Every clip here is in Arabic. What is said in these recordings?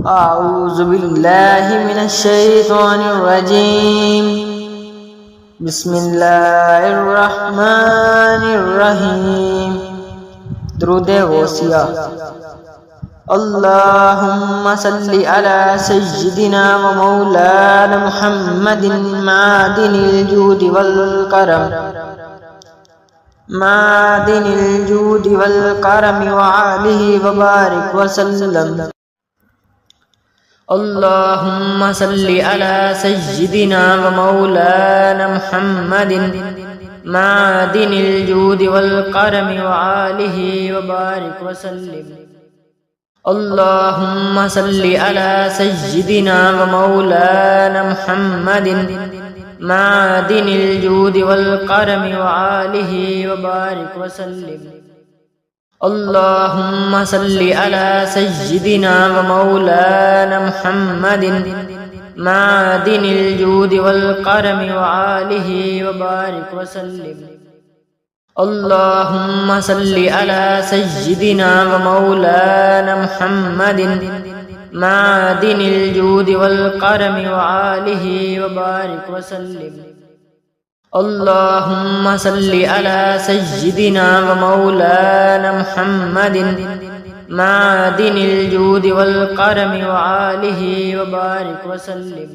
أعوذ بالله من الشيطان الرجيم بسم الله الرحمن الرحيم درود غوثیہ اللهم صل على سيدنا ومولانا محمد معدن الجود والكرم وعليه وبارك وسلم اللهم صل على سيدنا ومولانا محمد معدن الجود والكرم وعليه وبارك وسلم اللهم صل على سيدنا ومولانا محمد معدن الجود والكرم وعليه وبارك وسلم اللهم صل على سيدنا ومولانا محمد معدن الجود والكرم وعليه وبارك وسلم اللهم صل على سيدنا ومولانا محمد معدن الجود والكرم وعليه وبارك وسلم اللهم صل على سيدنا ومولانا محمد معدن الجود والكرم وعليه وبارك وسلم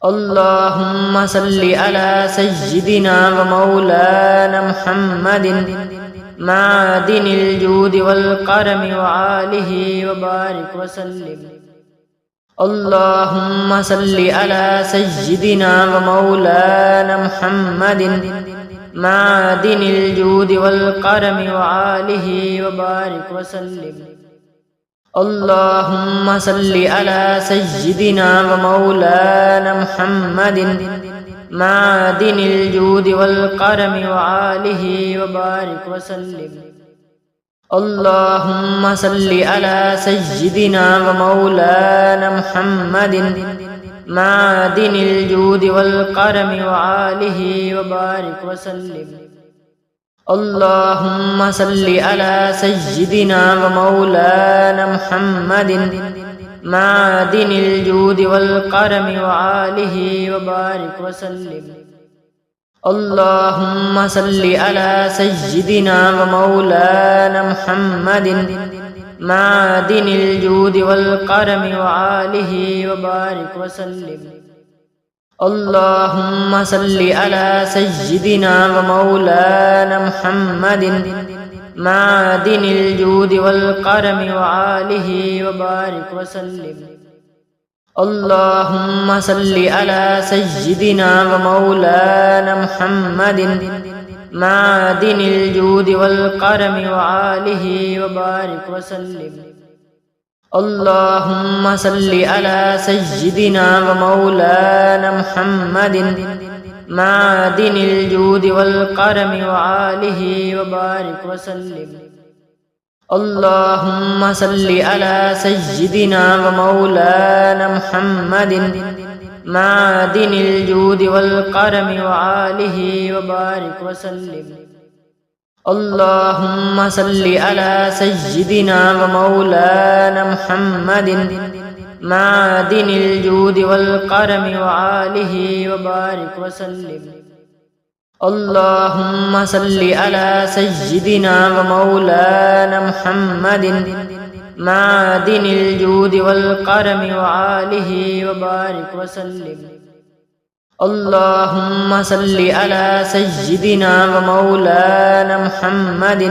اللهم صل على سيدنا ومولانا محمد معدن الجود والكرم وعليه وبارك وسلم اللهم صل على سيدنا ومولانا محمد معدن الجود والكرم وعليه وبارك وسلم اللهم صل على سيدنا ومولانا محمد معدن الجود والكرم وعليه وبارك وسلم اللهم صل على سيدنا ومولانا محمد معدن الجود والكرم وعليه وبارك وسلم اللهم صل على سيدنا ومولانا محمد معدن الجود والكرم وعليه وبارك وسلم اللهم صل على سيدنا ومولانا محمد معدن الجود والكرم وعليه وبارك وسلم اللهم صل على سيدنا ومولانا محمد معدن الجود والكرم وعليه وبارك وسلم اللهم صل على سيدنا ومولانا محمد معدن الجود والكرم وعليه وبارك وسلم اللهم صل على سيدنا ومولانا محمد معدن الجود والكرم وعليه وبارك وسلم اللهم صل على سيدنا ومولانا محمد معدن الجود والكرم وعليه وبارك وسلم اللهم صل على سيدنا ومولانا محمد معدن الجود والكرم وعليه وبارك وسلم اللهم صل على سيدنا ومولانا محمد معدن الجود والكرم وعليه وبارك وسلم اللهم صل على سيدنا ومولانا محمد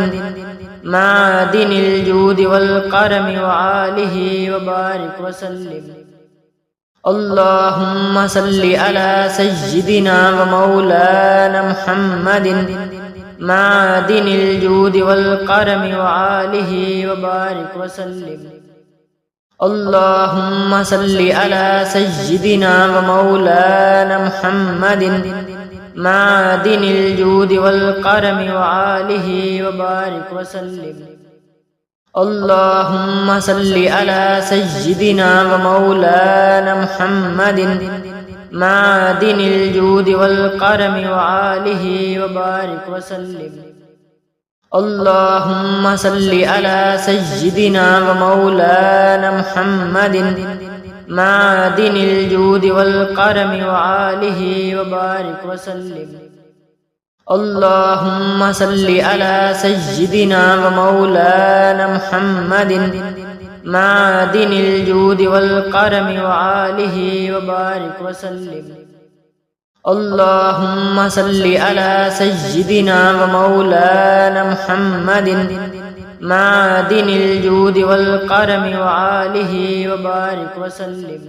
معدن الجود والكرم وعليه وبارك وسلم اللهم صل على سيدنا ومولانا محمد معدن الجود والكرم وعليه وبارك وسلم اللهم صل على سيدنا ومولانا محمد معدن الجود والكرم وعليه وبارك وسلم اللهم صل على سيدنا ومولانا محمد معدن الجود والكرم وعليه وبارك وسلم اللهم صل على سيدنا ومولانا محمد معدن الجود والكرم وآله وبارك وسلم. اللهم صل على سيدنا ومولانا محمد معدن الجود والكرم وآله وبارك وسلم. اللهم صل على سيدنا ومولانا محمد معدن الجود والكرم وآله وبارك وسلم.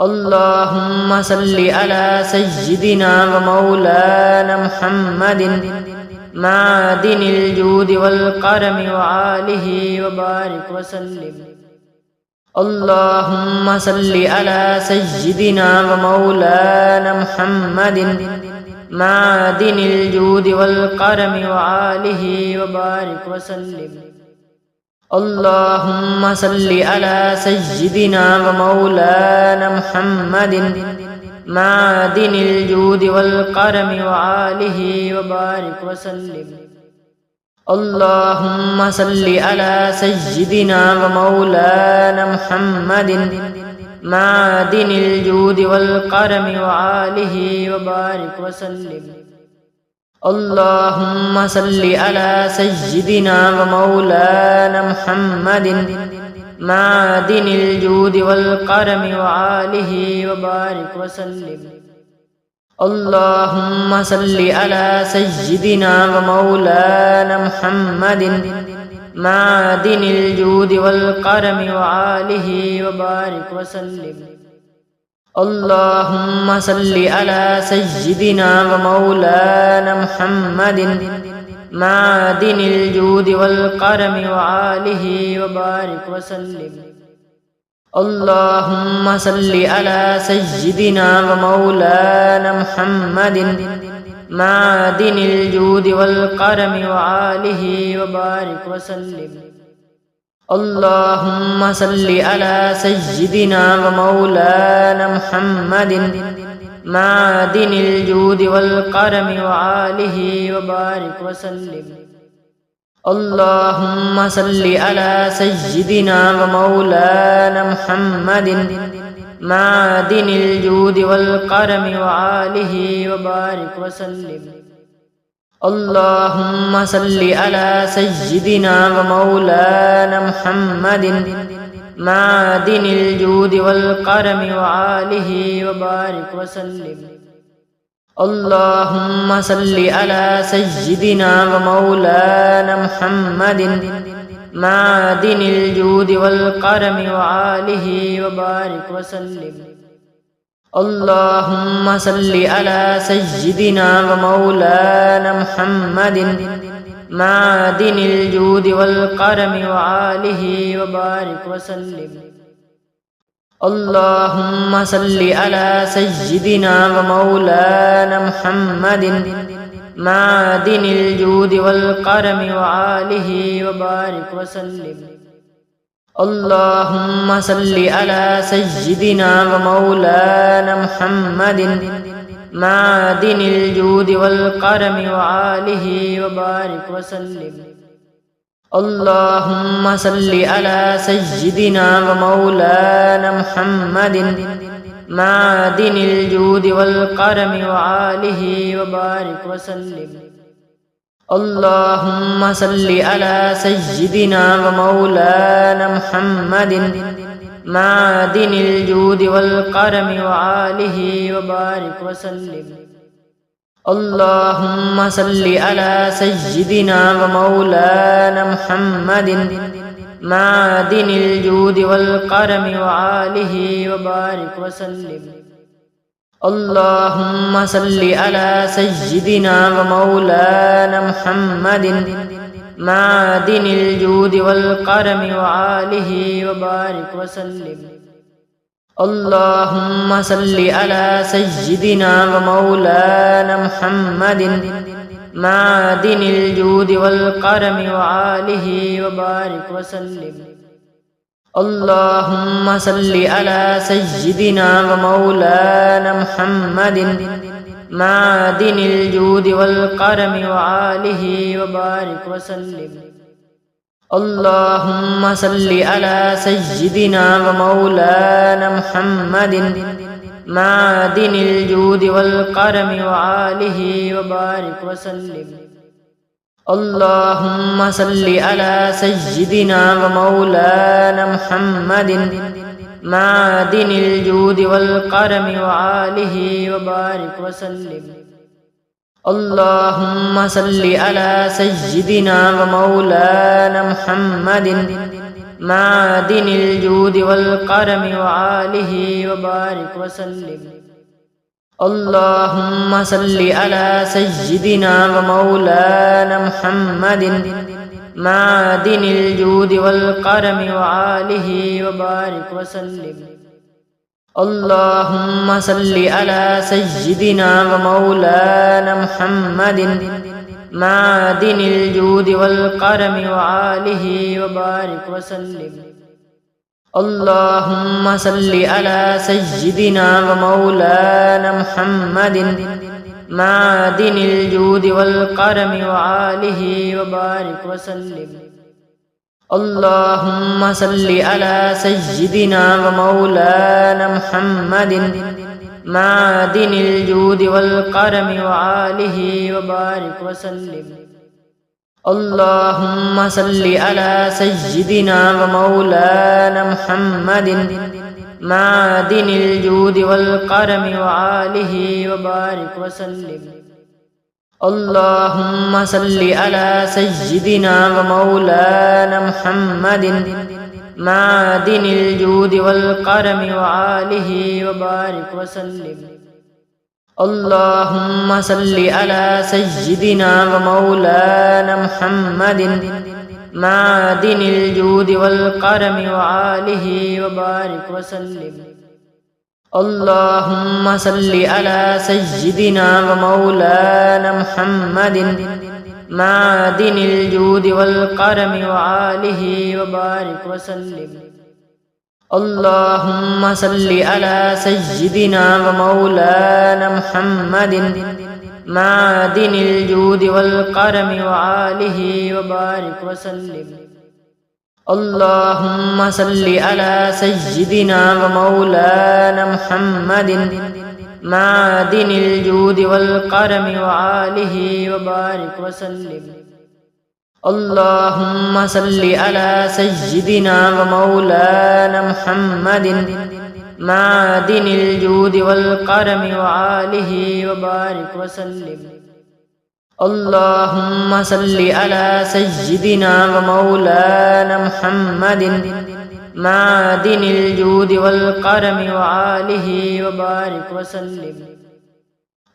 اللهم صل على سيدنا ومولانا محمد معدن الجود والكرم وآله وبارك وسلم. اللهم صل على سيدنا ومولانا محمد معدن الجود والكرم وآله وبارك وسلم. اللهم صل على سيدنا ومولانا محمد معدن الجود والكرم وآله وبارك وسلم. اللهم صل على سيدنا ومولانا محمد معدن الجود والكرم وآله وبارك وسلم. اللهم صل على سيدنا ومولانا محمد معدن الجود والكرم وآله وبارك وسلم. اللهم صل على سيدنا ومولانا محمد معدن الجود والكرم وآله وبارك وسلم. اللهم صل على سيدنا ومولانا محمد معدن الجود والكرم وآله وبارك وسلم. اللهم صل على سيدنا ومولانا محمد معدن الجود والكرم وآله وبارك وسلم. اللهم صل على سيدنا ومولانا محمد معدن الجود والكرم وآله وبارك وسلم. اللهم صل على سيدنا ومولانا محمد معدن الجود والكرم وآله وبارك وسلم. اللهم صل على سيدنا ومولانا محمد معدن الجود والكرم وآله وبارك وسلم. اللهم صل على سيدنا ومولانا محمد معدن الجود والكرم وآله وبارك وسلم. اللهم صل على سيدنا ومولانا محمد معدن الجود والكرم وآله وبارك وسلم. اللهم صل على سيدنا ومولانا محمد معدن الجود والكرم وآله وبارك وسلم. اللهم صل على سيدنا ومولانا محمد معدن الجود والكرم وآله وبارك وسلم. اللهم صل على سيدنا ومولانا محمد معدن الجود والكرم وآله وبارك وسلم. اللهم صل على سيدنا ومولانا محمد معدن الجود والكرم وآله وبارك وسلم. اللهم صل على سيدنا ومولانا محمد معدن الجود والكرم وآله وبارك وسلم. اللهم صل على سيدنا ومولانا محمد معدن الجود والكرم وآله وبارك وسلم. اللهم صل على سيدنا ومولانا محمد معدن الجود والكرم وآله وبارك وسلم. اللهم صل على سيدنا ومولانا محمد معدن الجود والكرم وآله وبارك وسلم. اللهم صل على سيدنا ومولانا محمد معدن الجود والكرم وآله وبارك وسلم. اللهم صل على سيدنا ومولانا محمد معدن الجود والكرم وآله وبارك وسلم. اللهم صل على سيدنا ومولانا محمد معدن الجود والكرم وآله وبارك وسلم. اللهم صل على سيدنا ومولانا محمد معدن الجود والكرم وآله وبارك وسلم. اللهم صل على سيدنا ومولانا محمد معدن الجود والكرم وآله وبارك وسلم. اللهم صل على سيدنا ومولانا محمد معدن الجود والكرم وآله وبارك وسلم. اللهم صل على سيدنا ومولانا محمد معدن الجود والكرم وآله وبارك وسلم. اللهم صل على سيدنا ومولانا محمد معدن الجود والكرم وآله وبارك وسلم. اللهم صل على سيدنا ومولانا محمد معدن الجود والكرم وآله وبارك وسلم. اللهم صل على سيدنا ومولانا محمد معدن الجود والكرم وآله وبارك وسلم. اللهم صل على سيدنا ومولانا محمد معدن الجود والكرم وآله وبارك وسلم. اللهم صل على سيدنا ومولانا محمد معدن الجود والكرم وآله وبارك وسلم. اللهم صل على سيدنا ومولانا محمد معدن الجود والكرم وآله وبارك وسلم. اللهم صل على سيدنا ومولانا محمد معدن الجود والكرم وآله وبارك وسلم. اللهم صل على سيدنا ومولانا محمد معدن الجود والكرم وآله وبارك وسلم.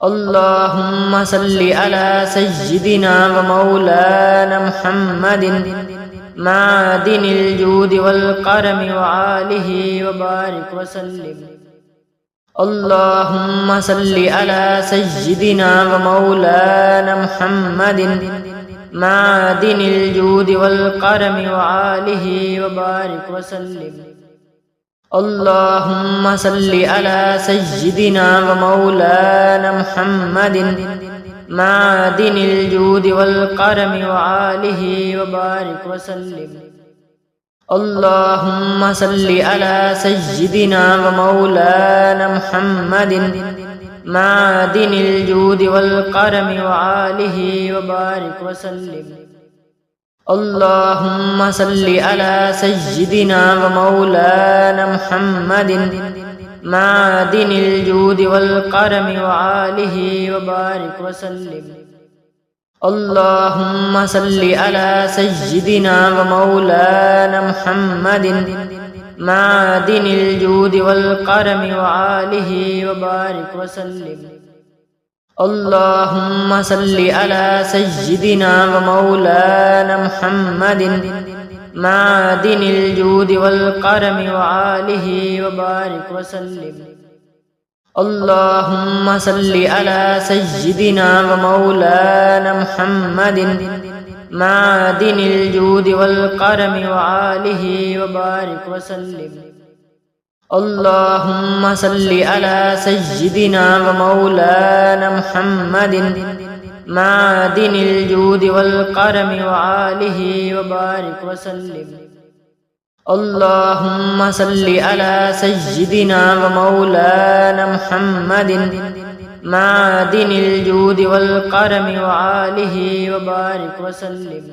اللهم صل على سيدنا ومولانا محمد معدن الجود والكرم وآله وبارك وسلم. اللهم صل على سيدنا ومولانا محمد معدن الجود والكرم وآله وبارك وسلم. اللهم صل على سيدنا ومولانا محمد معدن الجود والكرم وآله وبارك وسلم. اللهم صل على سيدنا ومولانا محمد معدن الجود والكرم وآله وبارك وسلم. اللهم صل على سيدنا ومولانا محمد معدن الجود والكرم وآله وبارك وسلم. اللهم صل على سيدنا ومولانا محمد معدن الجود والكرم وآله وبارك وسلم. اللهم صل على سيدنا ومولانا محمد معدن الجود والكرم وآله وبارك وسلم. اللهم صل على سيدنا ومولانا محمد معدن الجود والكرم وآله وبارك وسلم. اللهم صل على سيدنا ومولانا محمد معدن الجود والكرم وآله وبارك وسلم. اللهم صل على سيدنا ومولانا محمد معدن الجود والكرم وآله وبارك وسلم.